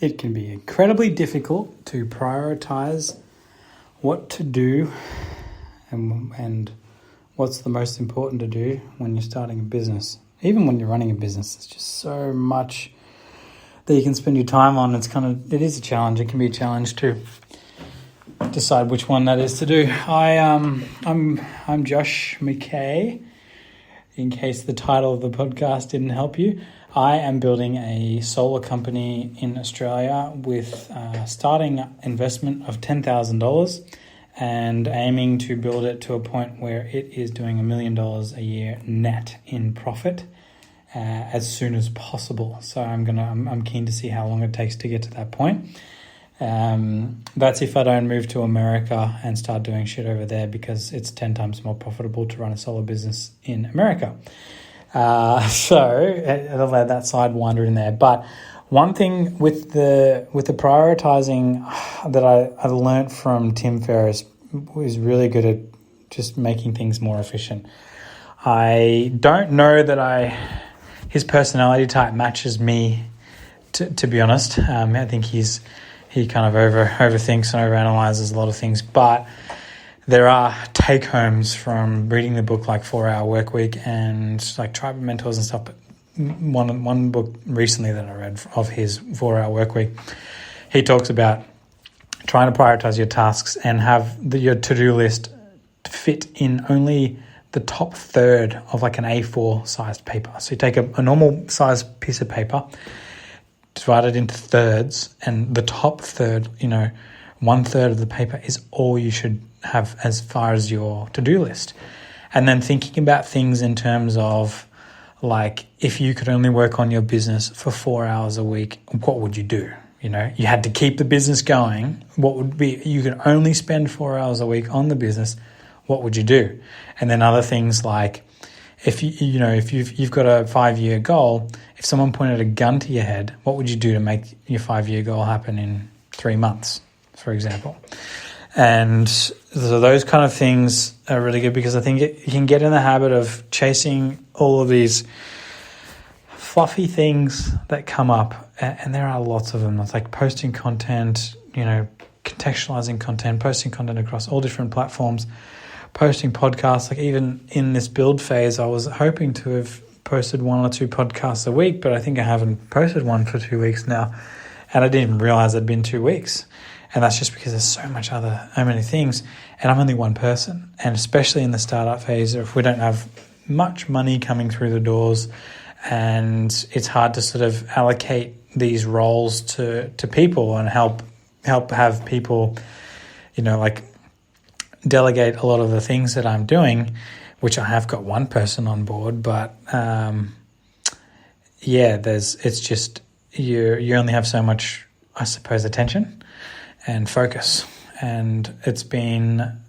It can be incredibly difficult to prioritize what to do and what's the most important to do when you're starting a business. Even when you're running a business, there's just so much that you can spend your time on. It is a challenge. It can be a challenge to decide which one that is to do. I'm Josh Mackay. In case the title of the podcast didn't help you, I am building a solar company in Australia with starting investment of $10,000 and aiming to build it to a point where it is doing $1 million a year net in profit as soon as possible. So I'm keen to see how long it takes to get to that point. That's if I don't move to America and start doing shit over there, because it's 10 times more profitable to run a solar business in America. So I'll let that sidewinder in there. But one thing with the prioritizing that I learned from Tim Ferris was really good at just making things more efficient. I don't know that his personality type matches me, to be honest. I think he kind of overthinks and overanalyzes a lot of things, but there are take-homes from reading the book like 4-Hour Workweek and like Tribe of Mentors and stuff. But one book recently that I read of his 4-Hour Workweek, he talks about trying to prioritize your tasks and have your to-do list fit in only the top third of like an A4 sized paper. So you take a normal sized piece of paper, divide it into thirds, and the top third, 1/3 of the paper is all you should have as far as your to-do list. And then thinking about things in terms of like, if you could only work on your business for 4 hours a week, what would you do? You had to keep the business going. What would be, you could only spend 4 hours a week on the business. What would you do? And then other things like, if you've got a 5-year goal, if someone pointed a gun to your head, what would you do to make your 5-year goal happen in 3 months, for example? And so those kind of things are really good, because I think you can get in the habit of chasing all of these fluffy things that come up, and there are lots of them. It's like posting content, contextualizing content, posting content across all different platforms, posting podcasts. Like even in this build phase, I was hoping to have posted 1 or 2 podcasts a week, but I think I haven't posted one for 2 weeks now, and I didn't even realize it'd been 2 weeks. And that's just because there's so many things, and I'm only one person. And especially in the startup phase, if we don't have much money coming through the doors, and it's hard to sort of allocate these roles to people and help have people, delegate a lot of the things that I'm doing, which I have got one person on board, but it's just you only have so much, I suppose, attention and focus. And it's been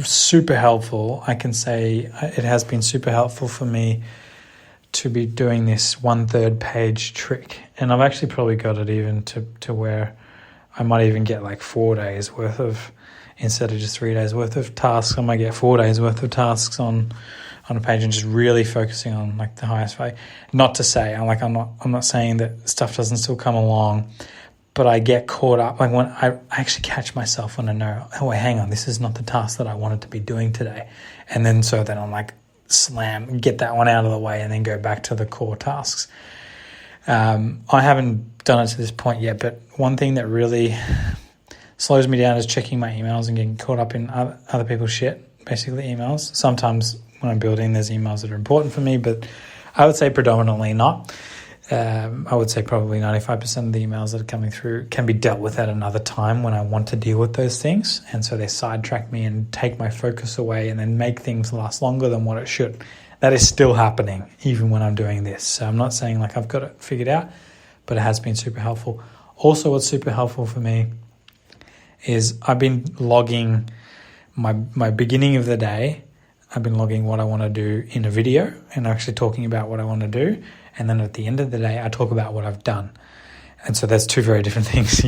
super helpful. I can say it has been super helpful for me to be doing this 1/3 page trick. And I've actually probably got it even to where I might even get like 4 days worth of, instead of just 3 days worth of tasks, I might get 4 days worth of tasks on a page, and just really focusing on like the highest value. Not to say, I'm not saying that stuff doesn't still come along, but I get caught up. Like when I actually catch myself when I know, oh, wait, hang on, this is not the task that I wanted to be doing today. And then I'm like, slam, get that one out of the way, and then go back to the core tasks. I haven't done it to this point yet, but one thing that really slows me down is checking my emails and getting caught up in other people's shit, basically emails. Sometimes when I'm building, there's emails that are important for me, but I would say predominantly not. I would say probably 95% of the emails that are coming through can be dealt with at another time when I want to deal with those things. And so they sidetrack me and take my focus away and then make things last longer than what it should. That is still happening even when I'm doing this. So I'm not saying like I've got it figured out, but it has been super helpful. Also, what's super helpful for me is I've been logging my beginning of the day. I've been logging what I want to do in a video and actually talking about what I want to do. And then at the end of the day, I talk about what I've done. And so there's 2 very different things,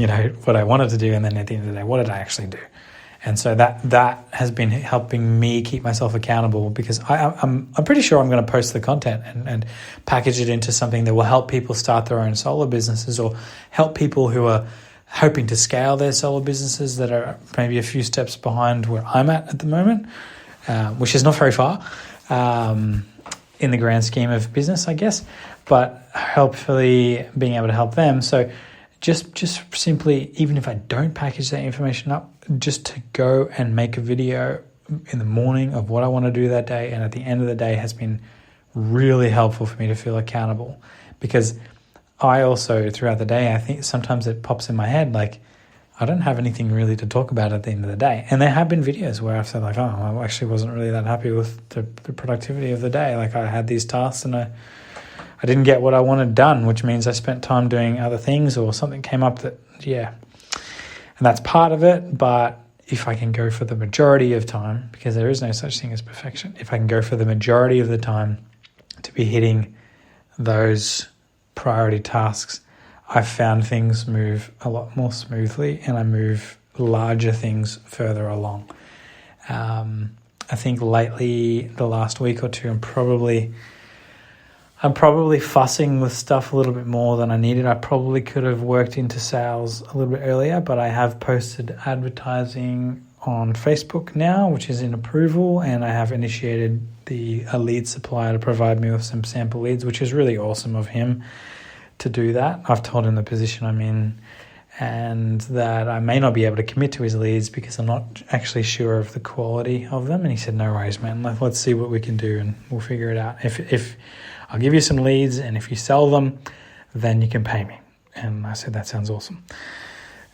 what I wanted to do, and then at the end of the day, what did I actually do? And so that has been helping me keep myself accountable, because I'm pretty sure I'm going to post the content and package it into something that will help people start their own solar businesses, or help people who are hoping to scale their solar businesses that are maybe a few steps behind where I'm at the moment, which is not very far in the grand scheme of business, I guess, but hopefully being able to help them. So just simply, even if I don't package that information up, just to go and make a video in the morning of what I want to do that day and at the end of the day has been really helpful for me to feel accountable. Because I also, throughout the day, I think sometimes it pops in my head, like, I don't have anything really to talk about at the end of the day. And there have been videos where I've said, like, oh, I actually wasn't really that happy with the productivity of the day. Like, I had these tasks and I didn't get what I wanted done, which means I spent time doing other things, or something came up that, and that's part of it. But if I can go for the majority of time, because there is no such thing as perfection, if I can go for the majority of the time to be hitting those priority tasks, I've found things move a lot more smoothly, and I move larger things further along. I think lately, the last week or two, I'm probably fussing with stuff a little bit more than I needed. I probably could have worked into sales a little bit earlier, but I have posted advertising on Facebook now, which is in approval, and I have initiated a lead supplier to provide me with some sample leads, which is really awesome of him to do that. I've told him the position I'm in and that I may not be able to commit to his leads because I'm not actually sure of the quality of them. And he said, no worries, man. Let's see what we can do and we'll figure it out. If I'll give you some leads, and if you sell them, then you can pay me. And I said, that sounds awesome.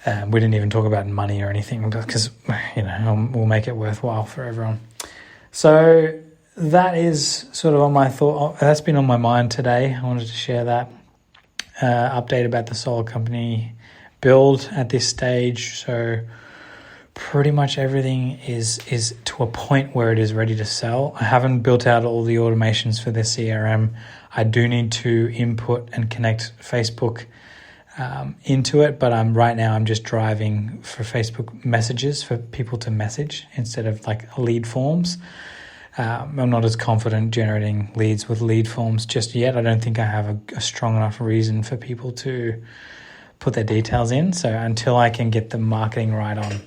We didn't even talk about money or anything because, we'll make it worthwhile for everyone. So that is sort of on my thought. That's been on my mind today. I wanted to share that update about the solar company build at this stage. So pretty much everything is to a point where it is ready to sell. I haven't built out all the automations for the CRM. I do need to input and connect Facebook into it, but right now I'm just driving for Facebook messages for people to message instead of like lead forms. I'm not as confident generating leads with lead forms just yet. I don't think I have a strong enough reason for people to put their details in. So until I can get the marketing right on,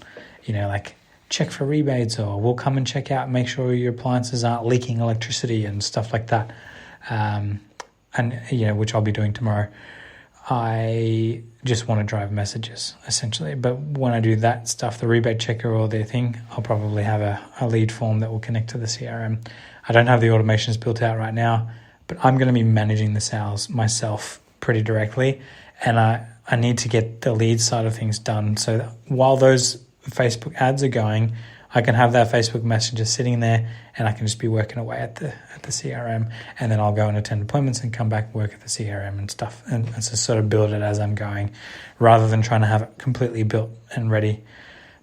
like check for rebates, or we'll come and check out, make sure your appliances aren't leaking electricity and stuff like that, which I'll be doing tomorrow. I just want to drive messages, essentially. But when I do that stuff, the rebate checker or their thing, I'll probably have a lead form that will connect to the CRM. I don't have the automations built out right now, but I'm going to be managing the sales myself pretty directly. And I need to get the lead side of things done so that while those Facebook ads are going, I can have that Facebook Messenger sitting there and I can just be working away at the CRM, and then I'll go and attend appointments and come back, work at the CRM and stuff, and so sort of build it as I'm going, rather than trying to have it completely built and ready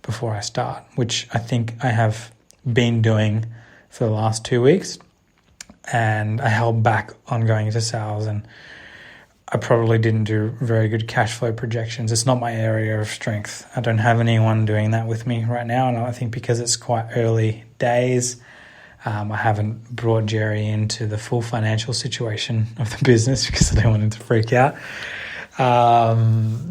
before I start, which I think I have been doing for the last 2 weeks, and I held back on going into sales, and I probably didn't do very good cash flow projections. It's not my area of strength. I don't have anyone doing that with me right now. And I think because it's quite early days, I haven't brought Jerry into the full financial situation of the business because I don't want him to freak out.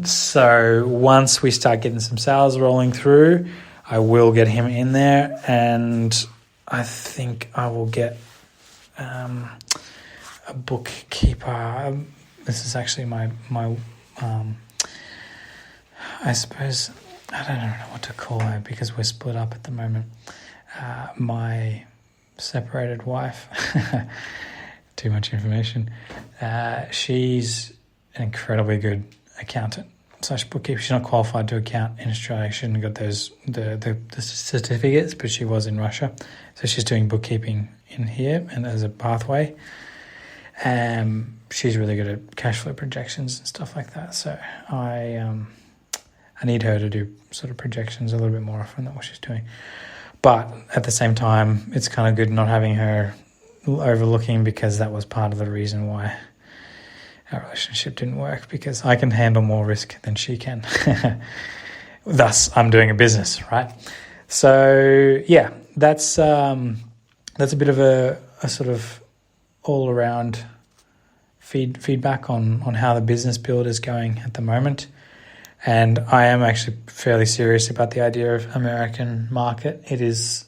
So once we start getting some sales rolling through, I will get him in there, and I think I will get a bookkeeper. This is actually my I suppose, I don't know what to call her because we're split up at the moment. My separated wife, too much information. She's an incredibly good accountant / bookkeeper. She's not qualified to account in Australia. She hasn't got the certificates, but she was in Russia. So she's doing bookkeeping in here and as a pathway. She's really good at cash flow projections and stuff like that. So I need her to do sort of projections a little bit more often than what she's doing. But at the same time, it's kind of good not having her overlooking, because that was part of the reason why our relationship didn't work, because I can handle more risk than she can. Thus, I'm doing a business, right? So yeah, that's a bit of a sort of all around feedback on how the business build is going at the moment. And I am actually fairly serious about the idea of American market. It is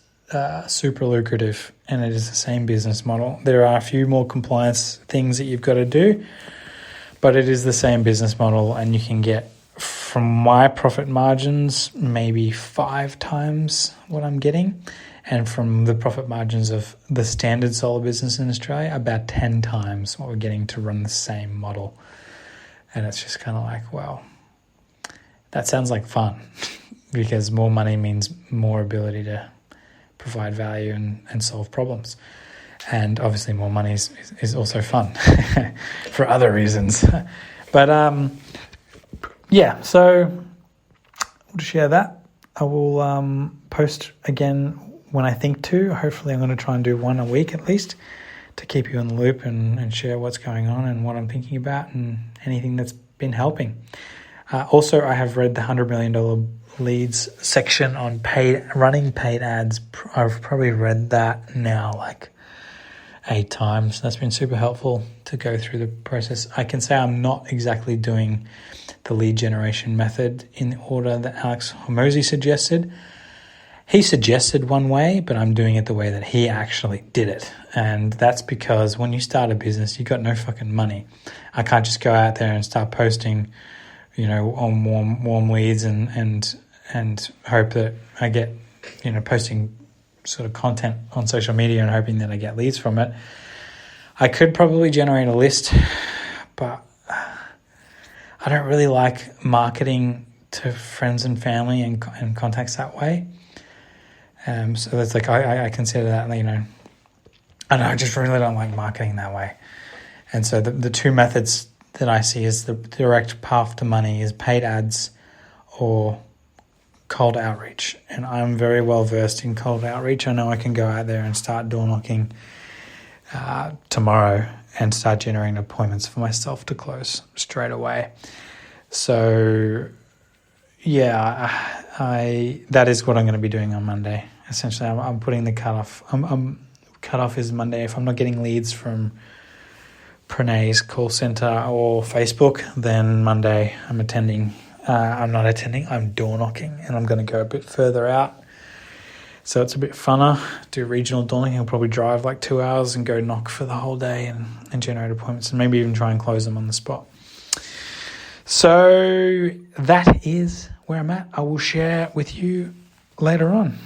super lucrative, and it is the same business model. There are a few more compliance things that you've got to do, but it is the same business model, and you can get, from my profit margins, maybe 5 times what I'm getting, and from the profit margins of the standard solar business in Australia, about 10 times what we're getting to run the same model. And it's just kind of like, wow, that sounds like fun, because more money means more ability to provide value and solve problems. And obviously more money is also fun for other reasons. But yeah, so we'll share that. I will post again when I think to. Hopefully I'm going to try and do one a week at least, to keep you in the loop and share what's going on and what I'm thinking about and anything that's been helping. Also, I have read the $100 million leads section on running paid ads. I've probably read that now like 8 times. That's been super helpful to go through the process. I can say I'm not exactly doing the lead generation method in the order that Alex Hormozi suggested. He suggested one way, but I'm doing it the way that he actually did it. And that's because when you start a business, you got no fucking money. I can't just go out there and start posting, on warm leads and hope that I get, posting sort of content on social media and hoping that I get leads from it. I could probably generate a list, but I don't really like marketing to friends and family and contacts that way. So that's like, I consider that, I just really don't like marketing that way. And so the 2 methods that I see as the direct path to money is paid ads or cold outreach. And I'm very well versed in cold outreach. I know I can go out there and start door knocking tomorrow and start generating appointments for myself to close straight away. So yeah, that is what I'm going to be doing on Monday. Essentially, I'm putting the cutoff. Cutoff is Monday. If I'm not getting leads from Pranay's call center or Facebook, then Monday I'm not attending, I'm door knocking, and I'm going to go a bit further out. So it's a bit funner, do regional door knocking. I'll probably drive like 2 hours and go knock for the whole day and generate appointments, and maybe even try and close them on the spot. So that is where I'm at. I will share with you later on.